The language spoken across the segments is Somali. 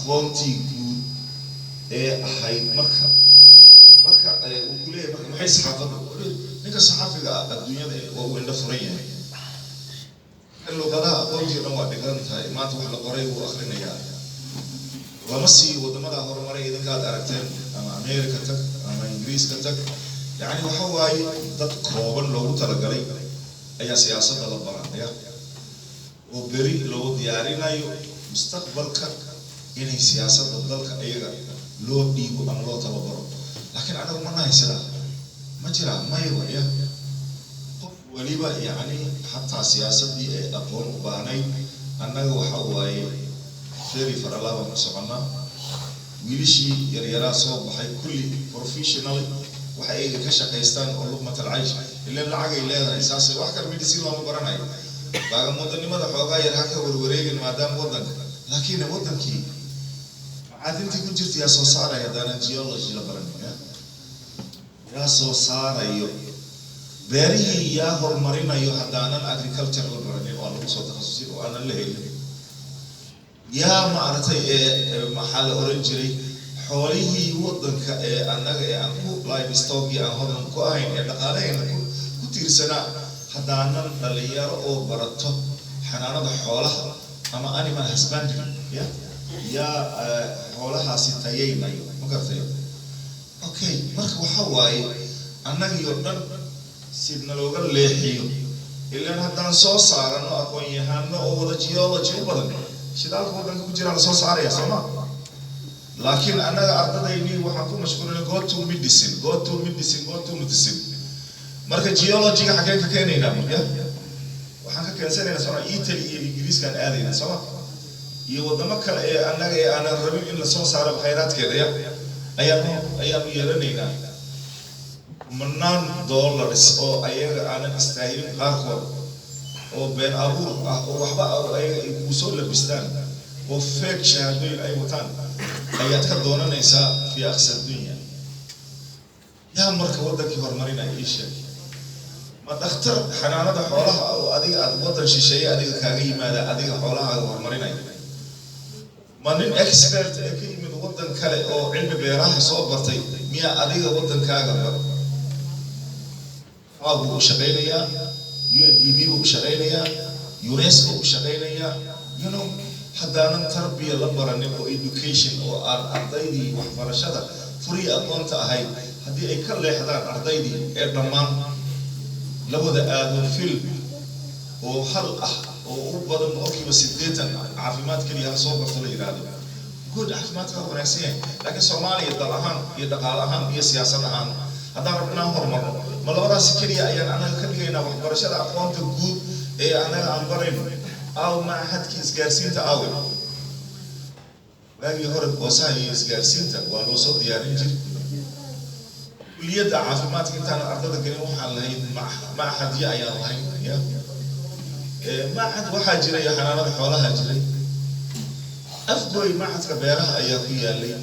aqoontii guud ee ahayd marka uu ku leeyahay marka maxay saxaafadda ninka saxaafiga ah adduunyada waa uu indho furan yahay luqadaha aqoontii dhan waa dhigan tahay maanta wax la qoray wuu akhrinayaa lama sii wadamada horumaray idinkaad aragteen ama America tag ama Ingiriiska tag yani waxa waaye dad kooban loogu talagalay ayaa siyaasadda la baranaya oo beri loo diyaarinayo mustaqbalka inay siyaasadda dalka ayaga loo dhiibo ama loo tababaro laakiin anagu ma nahaysana ma jira maya qof waliba yani xataa siyaasaddii ee aqoon u baanay annaga waxa waaye very faralaba ma socona wiilashii yaryaraa soo baxay kulli professional waxa ay ka shaqaystaan oo luqmatal aysh ilaa lacag ay leedahay saasay wax kale medicine loo baranayo baaga mudanimada xoogaa yar ha ka warwareegin maadaama wadanka laakiin wadankii macadintii ku jirta yaa soo saaraya dana geology la baranayo yaa soo saarayo beerihii yaa horumarinayo haddaanan agriculture la baranin oo lagu soo takhasusin oo aanan la helin yaa maaragtay maxaa la oran jiray xoolihii wadanka ee annaga ee aan ku livestock aan hodan ku ahayn ee dhaqaaleena ku tiirsanaa haddaanan dhalinyaro oo barato xanaanada xoolaha ama animal husbandry yaa xoolahaasi tayaynayo ma gartay okay marka waxa waaye annagii dhan sidna looga leexiyo ilaa haddaan soo saarano aqoon-yahano oo wada geology u badan shidaalka wadanka ku jira la soo saaraya sooma laakiin annaga ardadayni waxaan ku mashquulina go to medicine marka geology-ga xagee ka keenaynaa waxaan ka keensanaynaa sooma Italy iyo Ingiriiskaan aadaynaa sooma iyo wadamo kale ee annaga ee aanan rabin in la soo saaro khayraadkeeda ayaanu yeelanaynaa manaan dollars oo ayaga aanan istaahilin qaarkood oo been abuur ah oo waxba ayaga ay ku soo labistaan oo fake shahaadooyin ay wataan ayaad ka doonanaysaa fi aqsa dunya yaa marka wadankii horumarinaya ii sheeg ma dhakhtar xanaanada xoolaha oo adiga aad wadan shisheeye adiga kaaga yimaada adiga xoolaha horumarinaya ma nin expert ee ka yimid wadan kale oo cilmi beeraha soo bartay miyaa adiga wadankaaga abu shaqeynaya UNDP u shaqeynaya UNESCO u shaqeynaya haddaanan tarbiya la baranin oo education oo aan ardaydii waxbarashada furi aqoonta ahayd haddii ay ka leexdaan ardaydii ee dhammaan la wada aado film oo hal ah oo u badan boqolkiiba 80 caafimaad kaliya soo barto la yiraahdo good caafimaadka wanaagsan yahay laakiin Soomaaliya dal ahaan iyo dhaqaale ahaan iyo siyaasad ahaan haddaan rabnaa horumarno ma labadaas kaliya ayaan anaga ka dhigaynaa waxbarashada aqoonta guud ee anaga aan barayno aw maxadkii isgaarsiinta aw waagii hore boosaha iyo isgaarsiinta waa loo soo diyaarin jiray kulliyadda caafimaadka intaan ardada gelin waxaan lahayd maxadyo ayaan lahayn maxad waxaa jiray xanaanada xoolaha jiray afgooy maxadka beeraha ayaa ku yaalay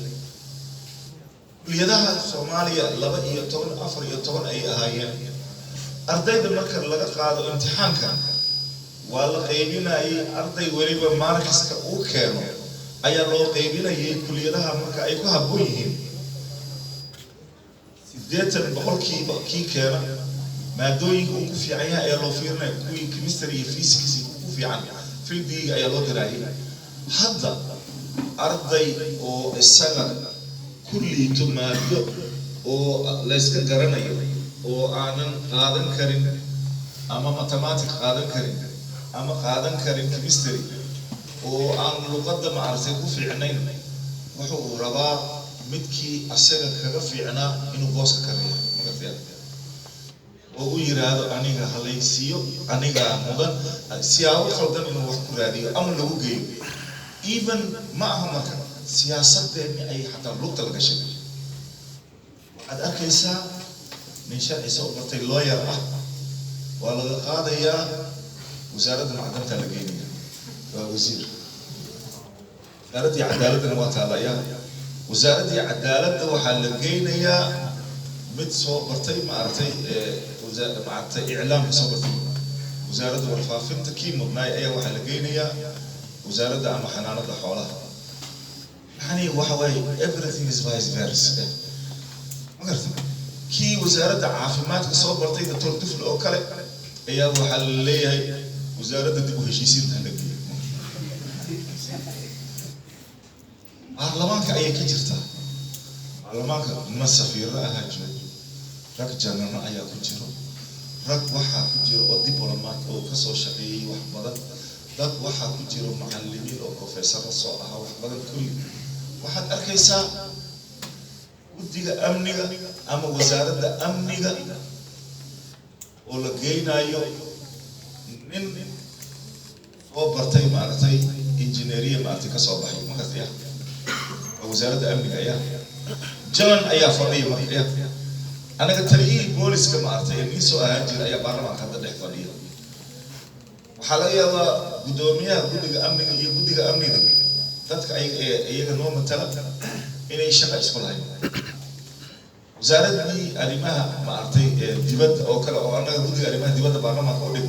kulliyadaha Soomaaliya 12 iyo 4 iyo 10 ay ahaayeen ardayda marka laga qaado imtixaanka waa la qaybinayay arday waliba markiska uu keeno ayaa loo qaybinayay kulliyadaha marka ay ku habboon yihiin 80% kii keena maadooyinka uu ku fiican yahay ee loo fiirinayo kuwii chemistry iyo physics ku fiican fieldiga ayaa loo dirayay hadda arday oo isaga kulliito maado oo la iska garanayo oo aanan qaadan karin ama mathematics qaadan karin ama qaadan karin chemistry oo aan luqadda maartay ku fiicnayn wuxuu rabaa midkii asaga kaga fiicnaa inuu booska ka reebo magafiyaa oo uu yiraahdo aniga halaysiyo aniga mudan siyaabo khaldan inuu wax ku raadiyo ama lagu geeyo even ma aha marka siyaasaddeeni ay xataa lugta laga sheegay waxaad arkaysaa nin sharci soo bartay lawyer ah waa laga qaadayaa wasaaradda macdanta la geynaya waa wasiir wasaaradii cadaaladana waa taalayaa wasaaradii cadaaladda waxaa la geynayaa mid soo bartay maartay maartay iclaamka soo bartay wasaaradda warfaafinta kii mudnaay ayaa waxaa la geynayaa wasaaradda ama xanaanada xoolaha يعني وحوي everything is vice versa ما قلت كي وزارة عافيمات كسب برتي دكتور طفل أو كله هي وحلية هي وزارة دبوا هشيسين هنقول علمانك أي كجرتا علمانك مسافير أهاجو رك جانا أي كجرو رك وحى كجرو أو دبلومات أو كسر شقي وحبذا رك وحى كجرو معلمين أو بروفيسور صاحها وحبذا كل واحد أركيسا وديك أمنية أما وزارة أمنية ولا جينا يو من هو برتاي مارتاي إنجنيرية مارتي كصباحي ما كثير وزارة أمنية يا جمن أيا فنية ما يا أنا قلت لي بوليس كمارتاي نيسو أهجر أيا برا هذا ده فنية وحلايا وقدومية قديك أمنية قديك أمنية تذكر أي نوع مثلا إني شقة إسمها وزارة دي أريمها مارتاي دبت أو كلا أو أنا قديك أريمها دبت برا ما كوديك